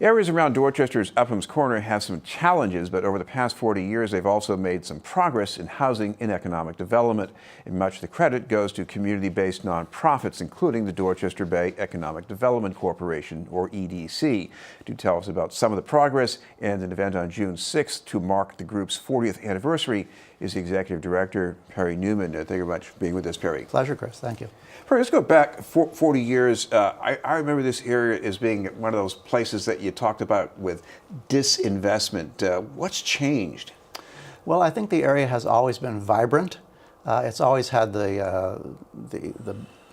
Areas around Dorchester's Upham's Corner have some challenges, but over the past 40 years, they've also made some progress in housing and economic development. And much of the credit goes to community-based nonprofits, including the Dorchester Bay Economic Development Corporation, or EDC. Do tell us about some of the progress, and an event on June 6th to mark the group's 40th anniversary is the Executive Director, Perry Newman. Thank you very much for being with us, Perry. Pleasure, Chris. Thank you. Perry, let's go back 40 years. I remember this area as being one of those places that you talked about with disinvestment. What's changed? Well, I think the area has always been vibrant. It's always had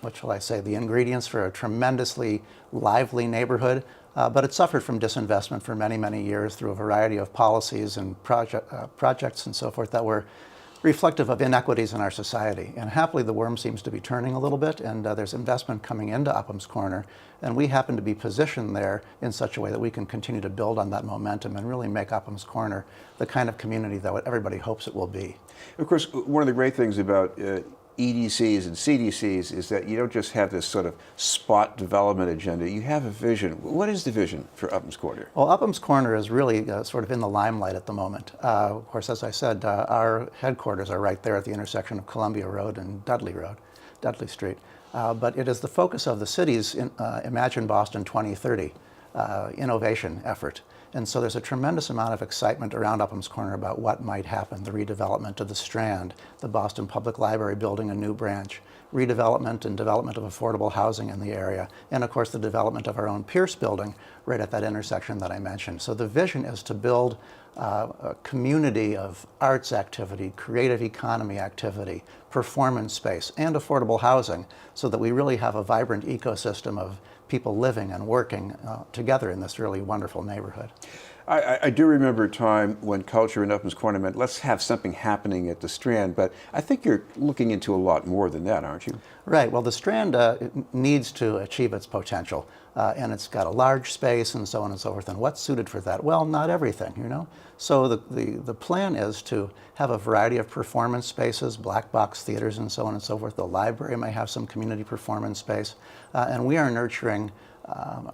what shall I say, the ingredients for a tremendously lively neighborhood, but it suffered from disinvestment for many, many years through a variety of policies and projects and so forth that were reflective of inequities in our society. And happily, the worm seems to be turning a little bit, and there's investment coming into Upham's Corner, and we happen to be positioned there in such a way that we can continue to build on that momentum and really make Upham's Corner the kind of community that everybody hopes it will be. Of course, one of the great things about EDCs and CDCs is that you don't just have this sort of spot development agenda. You have a vision. What is the vision for Upham's Corner? Well, Upham's Corner is really sort of in the limelight at the moment. Of course, as I said, our headquarters are right there at the intersection of Columbia Road and Dudley Street. But it is the focus of the city's Imagine Boston 2030 innovation effort. And so there's a tremendous amount of excitement around Upham's Corner about what might happen, the redevelopment of the Strand, the Boston Public Library building a new branch, redevelopment and development of affordable housing in the area, and of course the development of our own Pierce building right at that intersection that I mentioned. So the vision is to build a community of arts activity, creative economy activity, performance space, and affordable housing so that we really have a vibrant ecosystem of people living and working together in this really wonderful neighborhood. I do remember a time when culture in Upham's Corner meant let's have something happening at the Strand, but I think you're looking into a lot more than that, aren't you? Right. Well, the Strand needs to achieve its potential, and it's got a large space and so on and so forth. And what's suited for that? Well, not everything, you know. So the plan is to have a variety of performance spaces, black box theaters and so on and so forth. The library may have some community performance space, and we are nurturing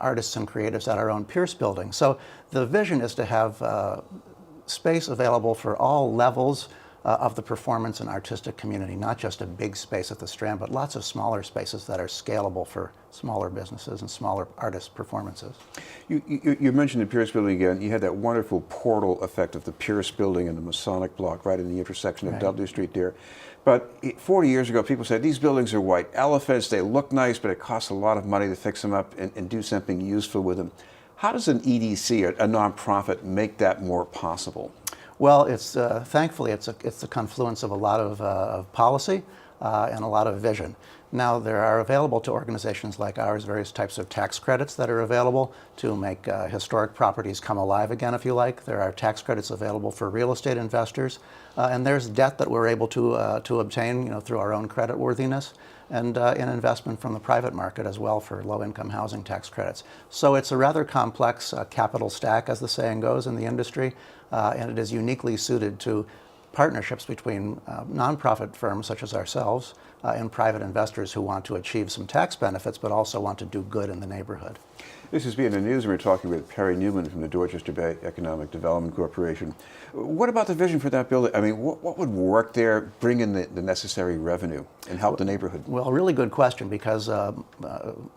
artists and creatives at our own Pierce building. So the vision is to have space available for all levels of the performance and artistic community, not just a big space at the Strand, but lots of smaller spaces that are scalable for smaller businesses and smaller artist performances. You mentioned the Pierce building again. You had that wonderful portal effect of the Pierce building and the Masonic block right in the intersection of Dudley Street there. But 40 years ago, people said these buildings are white elephants, they look nice, but it costs a lot of money to fix them up and do something useful with them. How does an EDC, a nonprofit, make that more possible? Well, it's thankfully it's the confluence of a lot of policy and a lot of vision. Now, there are available to organizations like ours various types of tax credits that are available to make historic properties come alive again, if you like. There are tax credits available for real estate investors, and there's debt that we're able to obtain, you know, through our own credit worthiness, and an investment from the private market as well for low-income housing tax credits. So it's a rather complex capital stack, as the saying goes in the industry, and it is uniquely suited to partnerships between nonprofit firms such as ourselves and private investors who want to achieve some tax benefits but also want to do good in the neighborhood. This is Being the News, and we're talking with Perry Newman from the Dorchester Bay Economic Development Corporation. What about the vision for that building? I mean, what would work there, bring in the necessary revenue and help the neighborhood? Well, really good question, because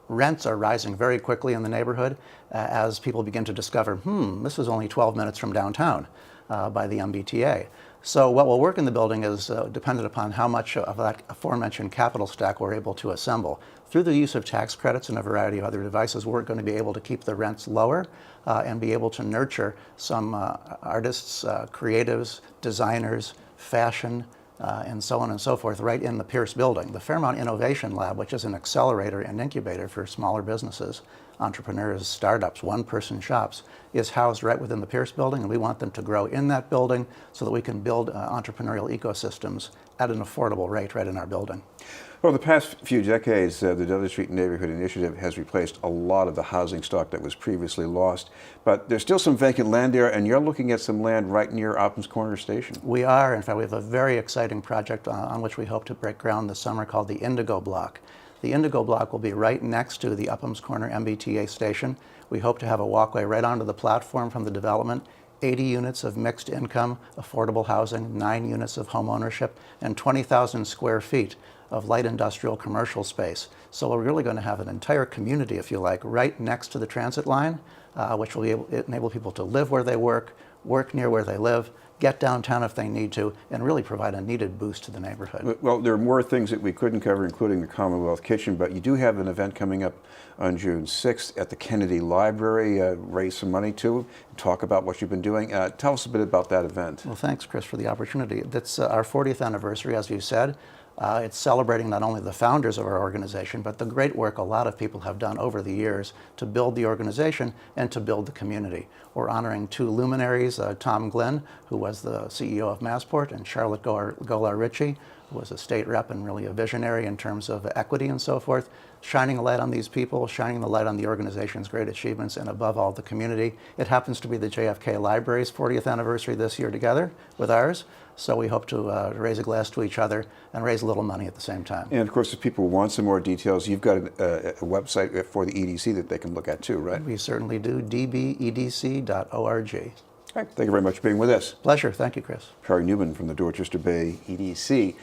rents are rising very quickly in the neighborhood as people begin to discover, this is only 12 minutes from downtown by the MBTA. So what will work in the building is dependent upon how much of that aforementioned capital stack we're able to assemble. Through the use of tax credits and a variety of other devices, we're going to be able to keep the rents lower and be able to nurture some artists, creatives, designers, fashion, and so on and so forth right in the Pierce building. The Fairmount Innovation Lab, which is an accelerator and incubator for smaller businesses, entrepreneurs, startups, one-person shops, is housed right within the Pierce building, and we want them to grow in that building so that we can build entrepreneurial ecosystems at an affordable rate right in our building. Well, the past few decades, the Dudley Street Neighborhood Initiative has replaced a lot of the housing stock that was previously lost, but there's still some vacant land there, and you're looking at some land right near Upham's Corner Station. We are. In fact, we have a very exciting project on which we hope to break ground this summer called the Indigo Block. The Indigo Block will be right next to the Upham's Corner MBTA station. We hope to have a walkway right onto the platform from the development, 80 units of mixed income, affordable housing, 9 units of home ownership, and 20,000 square feet of light industrial commercial space. So we're really going to have an entire community, if you like, right next to the transit line, which will enable people to live where they work near where they live, get downtown if they need to, and really provide a needed boost to the neighborhood. Well, there are more things that we couldn't cover, including the Commonwealth Kitchen, but you do have an event coming up on June 6th at the Kennedy Library. Raise some money to talk about what you've been doing. Tell us a bit about that event. Well, thanks, Chris, for the opportunity. That's our 40th anniversary, as you said. It's celebrating not only the founders of our organization, but the great work a lot of people have done over the years to build the organization and to build the community. We're honoring 2 luminaries, Tom Glenn, who was the CEO of Massport, and Charlotte Golar-Ritchie, who was a state rep and really a visionary in terms of equity and so forth, shining a light on these people, shining the light on the organization's great achievements, and above all, the community. It happens to be the JFK Library's 40th anniversary this year together with ours, so we hope to raise a glass to each other and raise a little money at the same time. And of course, if people want some more details, you've got a website for the EDC that they can look at too, right? We certainly do, dbedc.org. All right, thank you very much for being with us. Pleasure. Thank you, Chris. Newman from the Dorchester Bay EDC.